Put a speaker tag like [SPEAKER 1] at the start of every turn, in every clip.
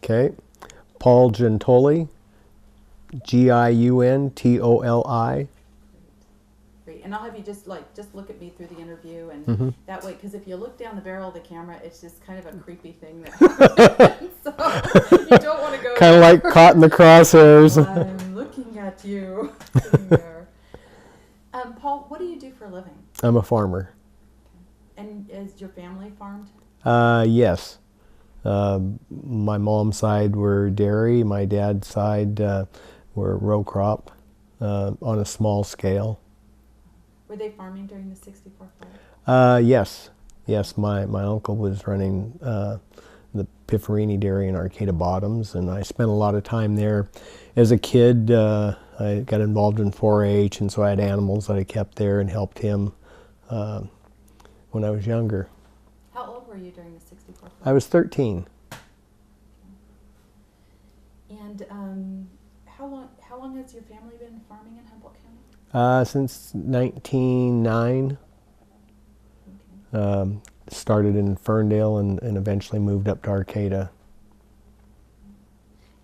[SPEAKER 1] Okay. Paul Giuntoli, Giuntoli.
[SPEAKER 2] Great. And I'll have you just look at me through the interview, and
[SPEAKER 1] Mm-hmm.
[SPEAKER 2] that way, because if you look down the barrel of the camera, it's just kind of a creepy thing that happens. So you don't want to go
[SPEAKER 1] Kind of like caught in the crosshairs.
[SPEAKER 2] I'm looking at you sitting there. Paul, what do you do for a living?
[SPEAKER 1] I'm a farmer.
[SPEAKER 2] And is your family farmed?
[SPEAKER 1] Yes. My mom's side were dairy. My dad's side were row crop on a small scale.
[SPEAKER 2] Were they farming during the 64 flood?
[SPEAKER 1] Yes. Yes, my uncle was running the Pifferini Dairy in Arcata Bottoms, and I spent a lot of time there. As a kid, I got involved in 4-H, and so I had animals that I kept there and helped him when I was younger.
[SPEAKER 2] How old were you during the 64 flood?
[SPEAKER 1] I was 13.
[SPEAKER 2] And how long has your family been farming in Humboldt County?
[SPEAKER 1] Since 1909.
[SPEAKER 2] Okay.
[SPEAKER 1] Started in Ferndale and eventually moved up to Arcata.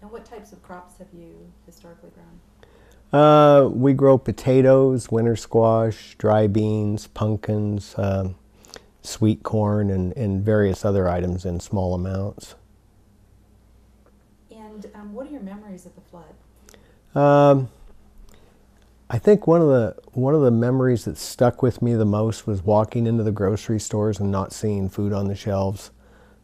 [SPEAKER 2] And what types of crops have you historically grown?
[SPEAKER 1] We grow potatoes, winter squash, dry beans, pumpkins, sweet corn, and various other items in small amounts.
[SPEAKER 2] And what are your memories of the flood?
[SPEAKER 1] I think one of the memories that stuck with me the most was walking into the grocery stores and not seeing food on the shelves.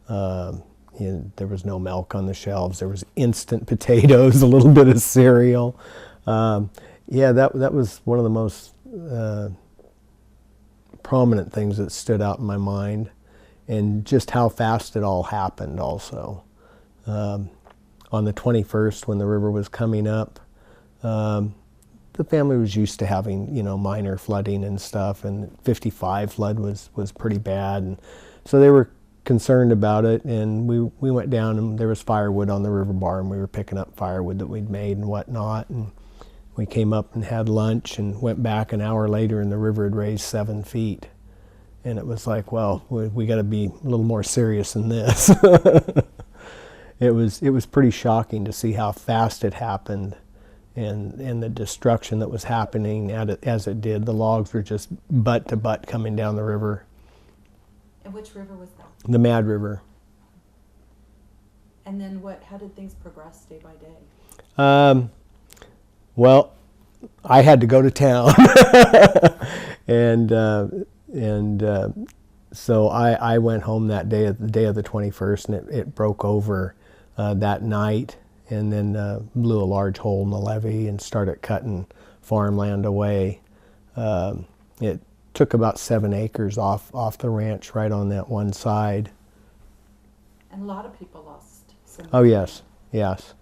[SPEAKER 1] There was no milk on the shelves. There was instant potatoes, a little bit of cereal. Yeah, that was one of the most prominent things that stood out in my mind, and just how fast it all happened also. On the 21st, when the river was coming up, the family was used to having, minor flooding and stuff, and 55 flood was pretty bad, and so they were concerned about it, and we went down, and there was firewood on the river bar, and we were picking up firewood that we'd made and whatnot, and we came up and had lunch and went back an hour later, and the river had raised 7 feet, and it was like, well, we got to be a little more serious than this. It was pretty shocking to see how fast it happened. And the destruction that was happening as it did. The logs were just butt to butt coming down the river.
[SPEAKER 2] And which river was that?
[SPEAKER 1] The Mad River.
[SPEAKER 2] And then how did things progress day by day?
[SPEAKER 1] Well, I had to go to town. and so I went home that day, the day of the 21st, and it broke over that night. And then blew a large hole in the levee and started cutting farmland away. It took about 7 acres off the ranch right on that one side.
[SPEAKER 2] And a lot of people lost some.
[SPEAKER 1] Oh yes, yes.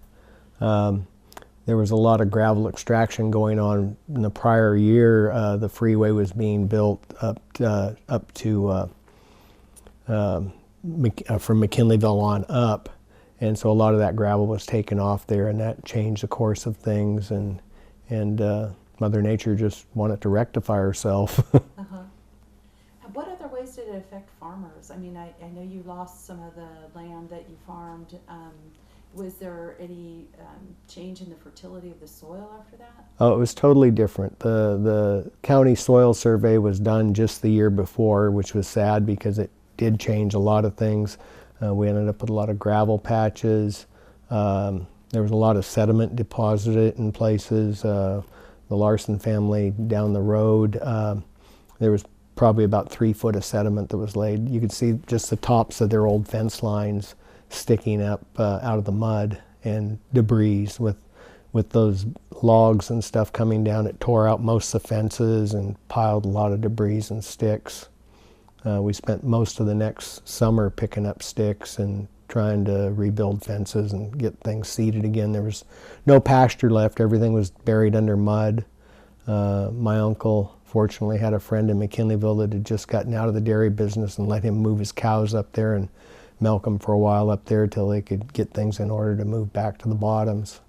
[SPEAKER 1] There was a lot of gravel extraction going on in the prior year. The freeway was being built up to from McKinleyville on up. And so a lot of that gravel was taken off there, and that changed the course of things, and Mother Nature just wanted to rectify herself.
[SPEAKER 2] Uh-huh. And what other ways did it affect farmers? I mean, I know you lost some of the land that you farmed. Was there any change in the fertility of the soil after that?
[SPEAKER 1] Oh, it was totally different. The county soil survey was done just the year before, which was sad because it did change a lot of things. We ended up with a lot of gravel patches. There was a lot of sediment deposited in places. The Larson family down the road, there was probably about 3 foot of sediment that was laid. You could see just the tops of their old fence lines sticking up out of the mud and debris with those logs and stuff coming down. It tore out most of the fences and piled a lot of debris and sticks. We spent most of the next summer picking up sticks and trying to rebuild fences and get things seeded again. There was no pasture left. Everything was buried under mud. My uncle fortunately had a friend in McKinleyville that had just gotten out of the dairy business and let him move his cows up there and milk them for a while up there till they could get things in order to move back to the bottoms.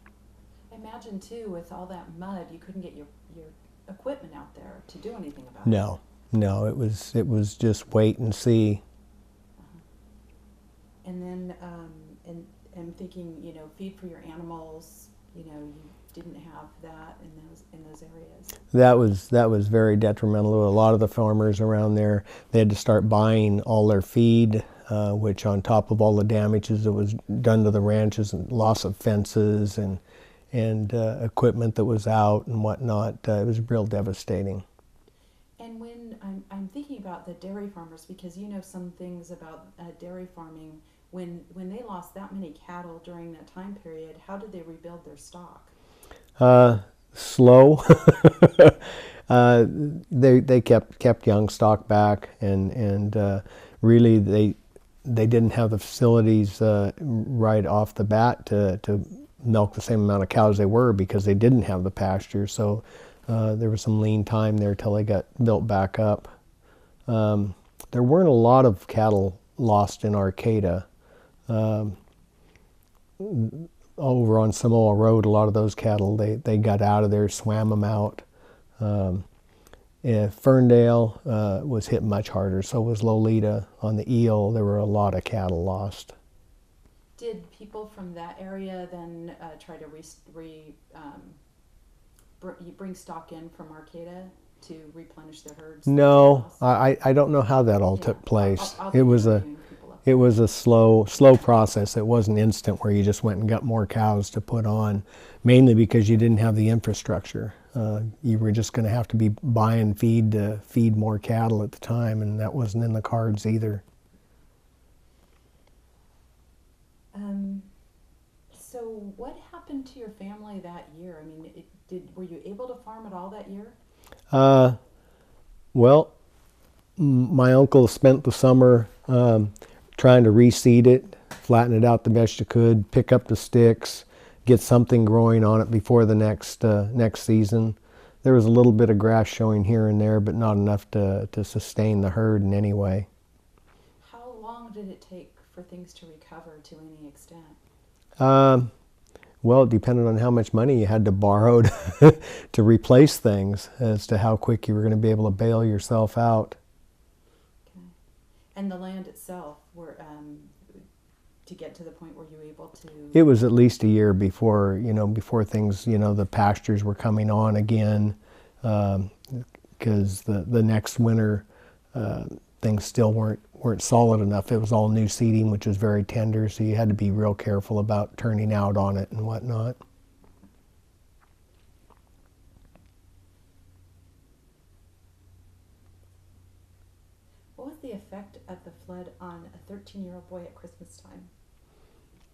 [SPEAKER 2] Imagine too, with all that mud, you couldn't get your equipment out there to do anything about it.
[SPEAKER 1] No, it was just wait and see.
[SPEAKER 2] And then, am thinking, feed for your animals. You didn't have that in those areas.
[SPEAKER 1] That was very detrimental. A lot of the farmers around there, they had to start buying all their feed, which on top of all the damages that was done to the ranches and loss of fences and equipment that was out and whatnot, it was real devastating.
[SPEAKER 2] And when I'm thinking about the dairy farmers, because you know some things about dairy farming, when they lost that many cattle during that time period, how did they rebuild their stock?
[SPEAKER 1] Slow. They kept young stock back, and really they didn't have the facilities right off the bat to milk the same amount of cows they were, because they didn't have the pasture. So there was some lean time there till they got built back up. There weren't a lot of cattle lost in Arcata. Over on Samoa Road, a lot of those cattle, they got out of there, swam them out. Ferndale was hit much harder, so was Lolita. On the Eel, there were a lot of cattle lost.
[SPEAKER 2] Did people from that area then try to bring stock in from Arcata to replenish their herds?
[SPEAKER 1] No, I don't know how that all took place.
[SPEAKER 2] I'll
[SPEAKER 1] It was a
[SPEAKER 2] people up
[SPEAKER 1] It was a slow process. It wasn't instant where you just went and got more cows to put on, mainly because you didn't have the infrastructure. You were just going to have to be buying feed to feed more cattle at the time, and that wasn't in the cards either.
[SPEAKER 2] So what happened to your family that year? I mean, were you able to farm at all that year?
[SPEAKER 1] Well, my uncle spent the summer trying to reseed it, flatten it out the best you could, pick up the sticks, get something growing on it before the next season. There was a little bit of grass showing here and there, but not enough to sustain the herd in any way.
[SPEAKER 2] How long did it take for things to recover to any extent?
[SPEAKER 1] Well, it depended on how much money you had to borrow to replace things as to how quick you were going to be able to bail yourself out.
[SPEAKER 2] Okay. And the land itself, to get to the point where you were able to...
[SPEAKER 1] It was at least a year before things, the pastures were coming on again, because the next winter things still weren't solid enough. It was all new seeding, which was very tender, so you had to be real careful about turning out on it and whatnot.
[SPEAKER 2] What was the effect of the flood on a 13-year-old boy at Christmas time?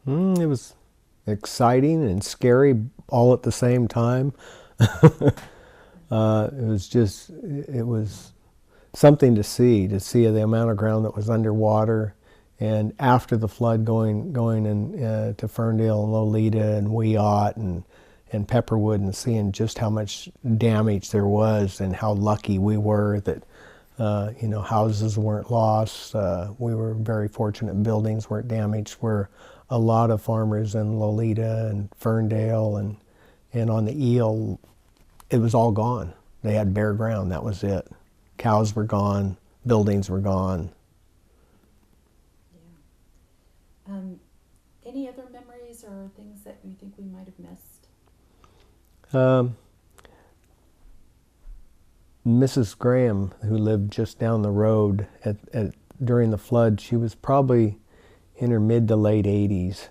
[SPEAKER 1] It was exciting and scary all at the same time. It was something to see the amount of ground that was underwater, and after the flood going to Ferndale and Lolita and Weot and Pepperwood, and seeing just how much damage there was and how lucky we were that houses weren't lost. We were very fortunate buildings weren't damaged, where a lot of farmers in Lolita and Ferndale and on the Eel, it was all gone. They had bare ground, that was it. Cows were gone, buildings were gone.
[SPEAKER 2] Yeah. Any other memories or things that you think we might have missed?
[SPEAKER 1] Mrs. Graham, who lived just down the road during the flood, she was probably in her mid to late 80s.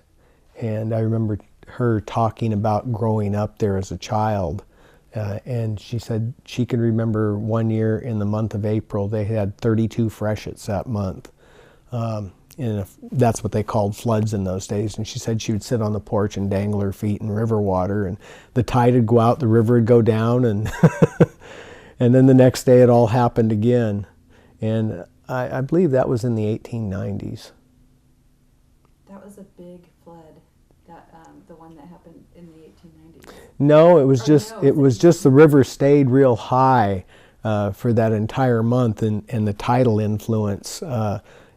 [SPEAKER 1] And I remember her talking about growing up there as a child. And she said she could remember one year in the month of April, they had 32 freshets that month. And that's what they called floods in those days. And she said she would sit on the porch and dangle her feet in river water, and the tide would go out, the river would go down, and and then the next day it all happened again. And I believe that was in the 1890s.
[SPEAKER 2] That was a big flood, the one that happened in the 1890s.
[SPEAKER 1] No, it was just the river stayed real high for that entire month, and the tidal influence.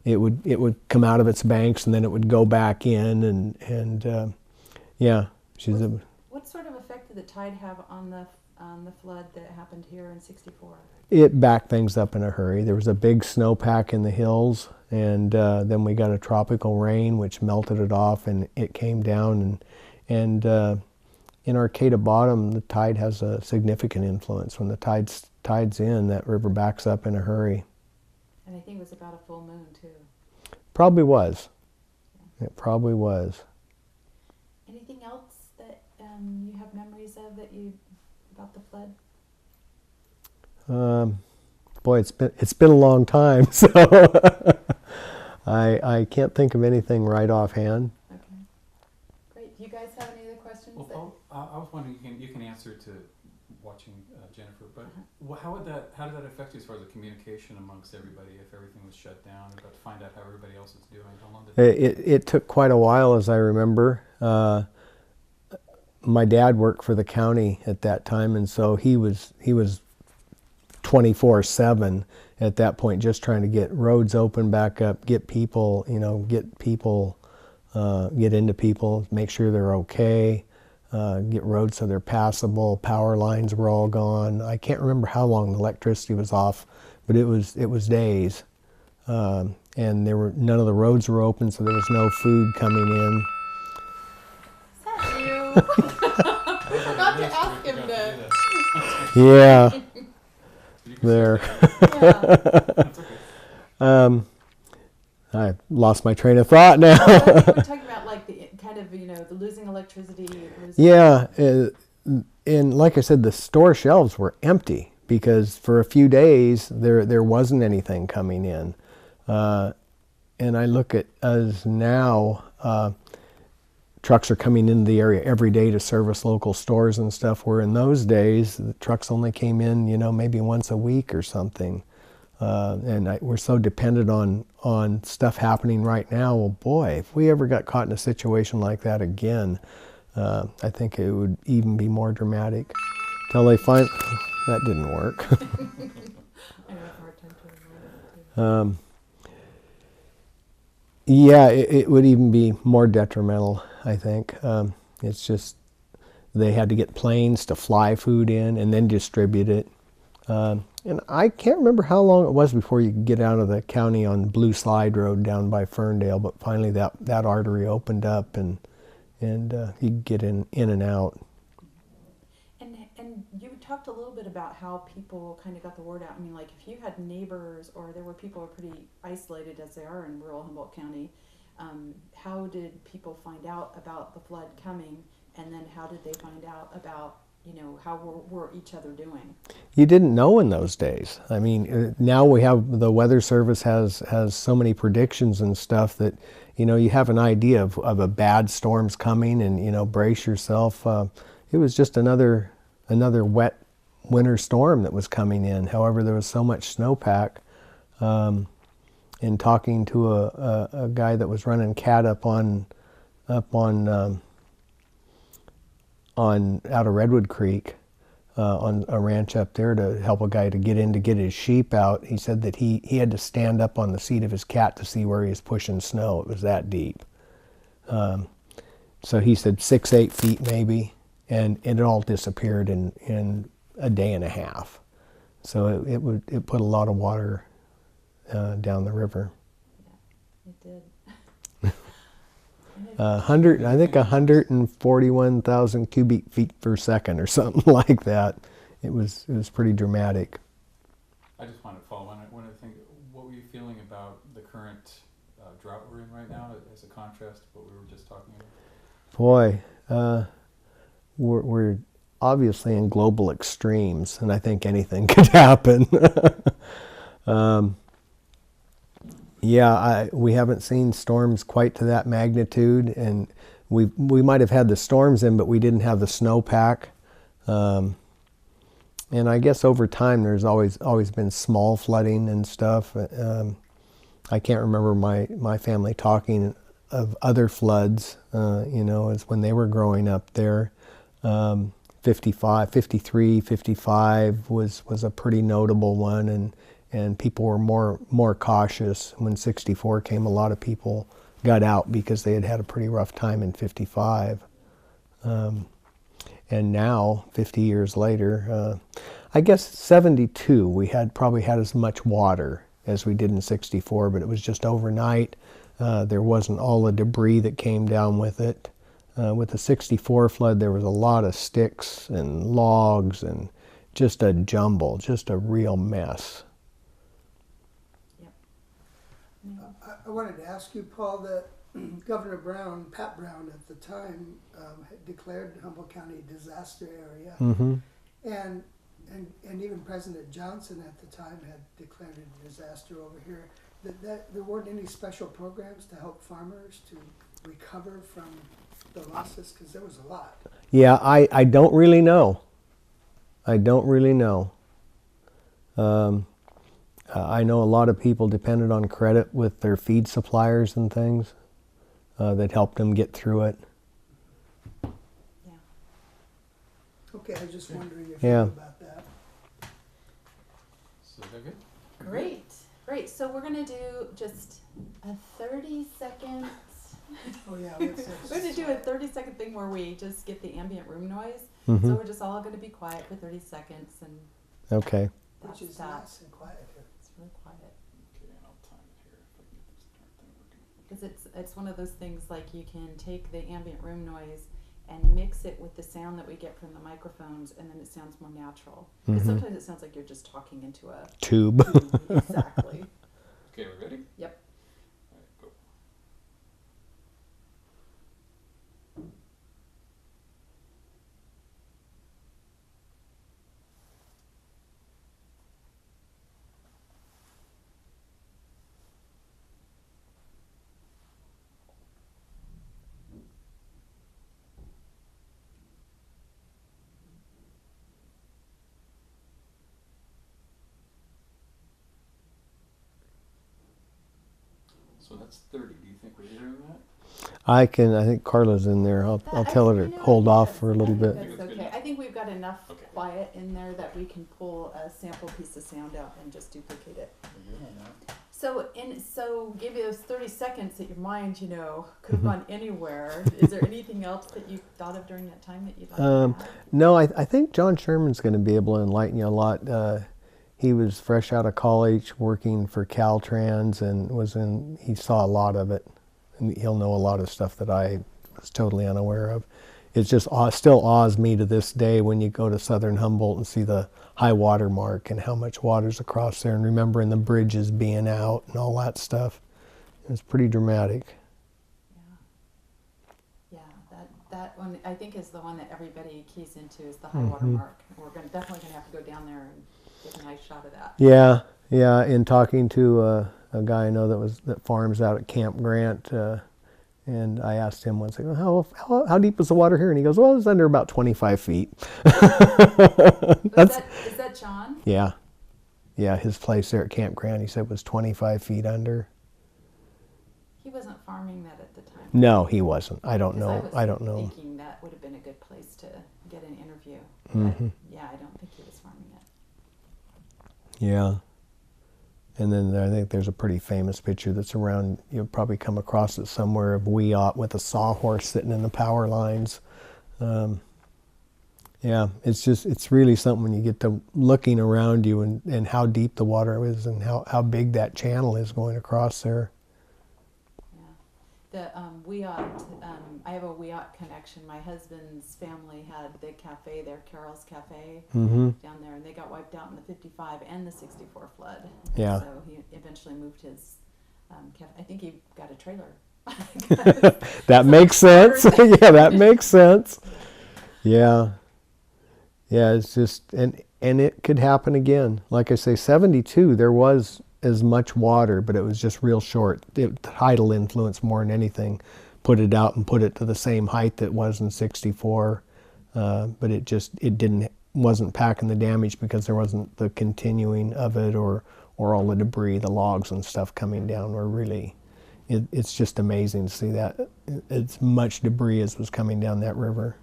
[SPEAKER 1] It would come out of its banks, and then it would go back in, and yeah.
[SPEAKER 2] What sort of effect did the tide have on the the flood that happened here in '64?
[SPEAKER 1] It backed things up in a hurry. There was a big snowpack in the hills, and then we got a tropical rain which melted it off, and it came down. And in Arcata Bottom, the tide has a significant influence. When the tide's in, that river backs up in a hurry.
[SPEAKER 2] And I think it was about a full moon too.
[SPEAKER 1] Probably was. It probably was.
[SPEAKER 2] Anything else that you have memories of about the flood?
[SPEAKER 1] Boy, it's been a long time, so I can't think of anything right offhand.
[SPEAKER 2] Okay, great. Do you guys have any other questions?
[SPEAKER 3] Well, I was wondering, you can answer to watching Jennifer, but how did that affect you as far as the communication amongst everybody if everything was shut down? About to find out how everybody else is doing. How long did
[SPEAKER 1] it took quite a while, as I remember. My dad worked for the county at that time, and so he was 24/7 at that point, just trying to get roads open back up, get people, get into people, make sure they're okay, get roads so they're passable. Power lines were all gone. I can't remember how long the electricity was off, but it was days, and none of the roads were open, so there was no food coming in.
[SPEAKER 2] Is that you? I forgot to ask him to.
[SPEAKER 1] Yeah. There.
[SPEAKER 2] Yeah.
[SPEAKER 1] I lost my train of thought now.
[SPEAKER 2] We're talking about like the kind of, the losing electricity.
[SPEAKER 1] Yeah, and like I said, the store shelves were empty because for a few days there wasn't anything coming in. And I look at us now, trucks are coming into the area every day to service local stores and stuff, where in those days the trucks only came in, maybe once a week or something. And we're so dependent on stuff happening right now. Well, boy, if we ever got caught in a situation like that again, I think it would even be more dramatic. Till they find that didn't work.
[SPEAKER 2] I have a hard time to remember it too.
[SPEAKER 1] Yeah, it would even be more detrimental, I think. It's just they had to get planes to fly food in and then distribute it. And I can't remember how long it was before you could get out of the county on Blue Slide Road down by Ferndale, but finally that artery opened up and you could get in and out.
[SPEAKER 2] And you talked a little bit about how people kind of got the word out. I mean, like if you had neighbors or there were people who are pretty isolated as they are in rural Humboldt County, how did people find out about the flood coming, and then how did they find out about how were each other doing?
[SPEAKER 1] You didn't know in those days. I mean, now we have, the Weather Service has so many predictions and stuff that, you have an idea of a bad storm's coming and, brace yourself. It was just another wet winter storm that was coming in. However, there was so much snowpack. In talking to a guy that was running cat up on out of Redwood Creek, on a ranch up there, to help a guy to get in to get his sheep out. He said that he had to stand up on the seat of his cat to see where he was pushing snow. It was that deep. So he said 6-8 feet maybe, and it all disappeared in a day and a half. So it put a lot of water down the river.
[SPEAKER 2] Yeah, it did.
[SPEAKER 1] 141,000 cubic feet per second or something like that. It was pretty dramatic.
[SPEAKER 3] I just wanted to follow on one of the things. What were you feeling about the current drought we're in right now, as a contrast to what we were just talking about?
[SPEAKER 1] Boy, we're obviously in global extremes, and I think anything could happen. Yeah, we haven't seen storms quite to that magnitude, and we might have had the storms in, but we didn't have the snowpack. And I guess over time there's always been small flooding and stuff. I can't remember my family talking of other floods, as when they were growing up there. 53, 55 was a pretty notable one, and people were more cautious. When 64 came, a lot of people got out because they had a pretty rough time in 55. And now, 50 years later, I guess 72, we probably had as much water as we did in 64, but it was just overnight. There wasn't all the debris that came down with it. With the 64 flood, there was a lot of sticks and logs and just a jumble, just a real mess.
[SPEAKER 4] I wanted to ask you, Paul, that Governor Brown, Pat Brown at the time, had declared Humboldt County a disaster area.
[SPEAKER 1] Mm-hmm.
[SPEAKER 4] And even President Johnson at the time had declared it a disaster over here. That there weren't any special programs to help farmers to recover from the losses, because there was a lot.
[SPEAKER 1] Yeah, I don't really know. I don't really know. I know a lot of people depended on credit with their feed suppliers and things that helped them get through it.
[SPEAKER 2] Yeah.
[SPEAKER 4] Okay, I was just wondering if
[SPEAKER 1] Yeah.
[SPEAKER 4] you knew about that.
[SPEAKER 3] So they're good?
[SPEAKER 2] Great, great. So we're gonna do just a 30-second.
[SPEAKER 4] Oh yeah,
[SPEAKER 2] We're gonna do a 30-second thing where we just get the ambient room noise.
[SPEAKER 1] Mm-hmm.
[SPEAKER 2] So we're just all gonna be quiet for 30 seconds, and
[SPEAKER 1] Okay.
[SPEAKER 2] that's
[SPEAKER 4] Which is
[SPEAKER 2] that.
[SPEAKER 4] nice and quiet here.
[SPEAKER 2] It's really quiet.
[SPEAKER 3] Okay, and I'll time it here if I can get this darn thing working.
[SPEAKER 2] Because it's one of those things, like, you can take the ambient room noise and mix it with the sound that we get from the microphones, and then it sounds more natural. Because
[SPEAKER 1] Mhm.
[SPEAKER 2] sometimes it sounds like you're just talking into a
[SPEAKER 1] Tube.
[SPEAKER 2] tube. Exactly.
[SPEAKER 3] Okay, we're ready?
[SPEAKER 2] Yep.
[SPEAKER 3] All right, go. So that's 30. Do you think we're hearing that?
[SPEAKER 1] I think Carla's in there. I'll tell her to hold off for a little bit.
[SPEAKER 2] That's okay. I think we've got enough
[SPEAKER 3] Okay.
[SPEAKER 2] quiet in there that we can pull a sample piece of sound out and just duplicate it. So give you those 30 seconds that your mind, could have gone anywhere. Is there anything else that you thought of during that time that you'd like to add?
[SPEAKER 1] No, I think John Sherman's going to be able to enlighten you a lot. He was fresh out of college working for Caltrans and he saw a lot of it. And he'll know a lot of stuff that I was totally unaware of. It's just still awes me to this day when you go to southern Humboldt and see the high water mark and how much water's across there, and remembering the bridges being out and all that stuff. It's pretty dramatic.
[SPEAKER 2] Yeah, that one I think is the one that everybody keys into, is the high water mark. We're definitely going to have to go down there and get a nice shot of that.
[SPEAKER 1] Yeah. In talking to a guy I know that farms out at Camp Grant, and I asked him once, how deep is the water here? And he goes, well, it's under about 25 feet.
[SPEAKER 2] Is that John?
[SPEAKER 1] Yeah, his place there at Camp Grant, he said, was 25 feet under.
[SPEAKER 2] He wasn't farming that at the time.
[SPEAKER 1] No, he wasn't. I don't
[SPEAKER 2] 'Cause
[SPEAKER 1] know. I don't know.
[SPEAKER 2] Thinking that would have been a good place to get an interview.
[SPEAKER 1] Mhm.
[SPEAKER 2] But yeah, I don't think he was farming it.
[SPEAKER 1] Yeah. And then I think there's a pretty famous picture that's around, you'll probably come across it somewhere, of Weot with a sawhorse sitting in the power lines. Yeah, it's really something when you get to looking around you and how deep the water is and how big that channel is going across there.
[SPEAKER 2] Yeah. The Weot, I have a Weot connection. My husband's family had the cafe there, Carol's Cafe,
[SPEAKER 1] Mm-hmm.
[SPEAKER 2] down there, and they got wiped out in the 55 and the 64 flood.
[SPEAKER 1] Yeah.
[SPEAKER 2] So he eventually moved his cafe. I think he got a trailer.
[SPEAKER 1] That makes sense. Yeah, that makes sense. Yeah. Yeah, it's just, and it could happen again. Like I say, 72, there was as much water, but it was just real short. The tidal influence more than anything put it out and put it to the same height that it was in 64. But it wasn't packing the damage because there wasn't the continuing of it or all the debris, the logs and stuff coming down were really, it's just amazing to see that. As much debris as was coming down that river.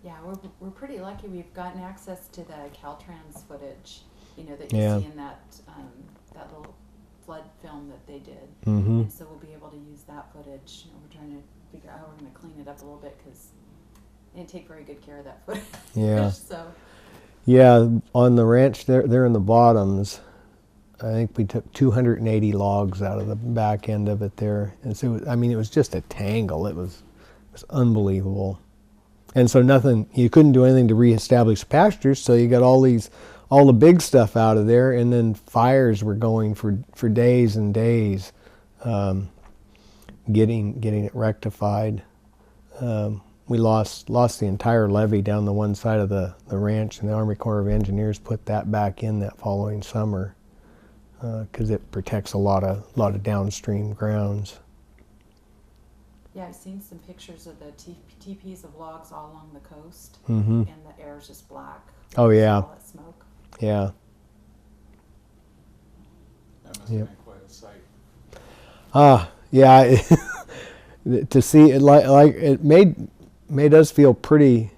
[SPEAKER 2] Yeah, we're pretty lucky. We've gotten access to the Caltrans footage, that you
[SPEAKER 1] Yeah.
[SPEAKER 2] see in that little flood film that they did.
[SPEAKER 1] Mm-hmm.
[SPEAKER 2] And so we'll be able to use that footage. We're trying to figure out how we're going to clean it up a little bit because They didn't take very good care of that footage.
[SPEAKER 1] Yeah.
[SPEAKER 2] So,
[SPEAKER 1] Yeah, on the ranch there in the bottoms, I think we took 280 logs out of the back end of it there. And so, I mean, it was just a tangle. It was unbelievable. And so you couldn't do anything to reestablish pastures, so you got all the big stuff out of there, and then fires were going for days and days, getting it rectified. We lost the entire levee down the one side of the ranch, and the Army Corps of Engineers put that back in that following summer because it protects a lot of downstream grounds.
[SPEAKER 2] yeah, I've seen some pictures of the teepees of logs all along the coast,
[SPEAKER 1] Mm-hmm.
[SPEAKER 2] and the air's just black.
[SPEAKER 1] Oh yeah,
[SPEAKER 2] All that smoke.
[SPEAKER 1] yeah.
[SPEAKER 3] That must have been quite a sight.
[SPEAKER 1] Yeah. To see it, like it made us feel pretty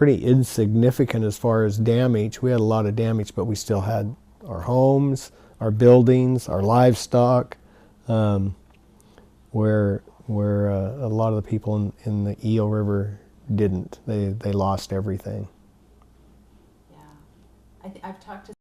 [SPEAKER 1] insignificant as far as damage. We had a lot of damage, but we still had our homes, our buildings, our livestock, where a lot of the people in the Eel River didn't. They lost everything.
[SPEAKER 2] Yeah, I've talked to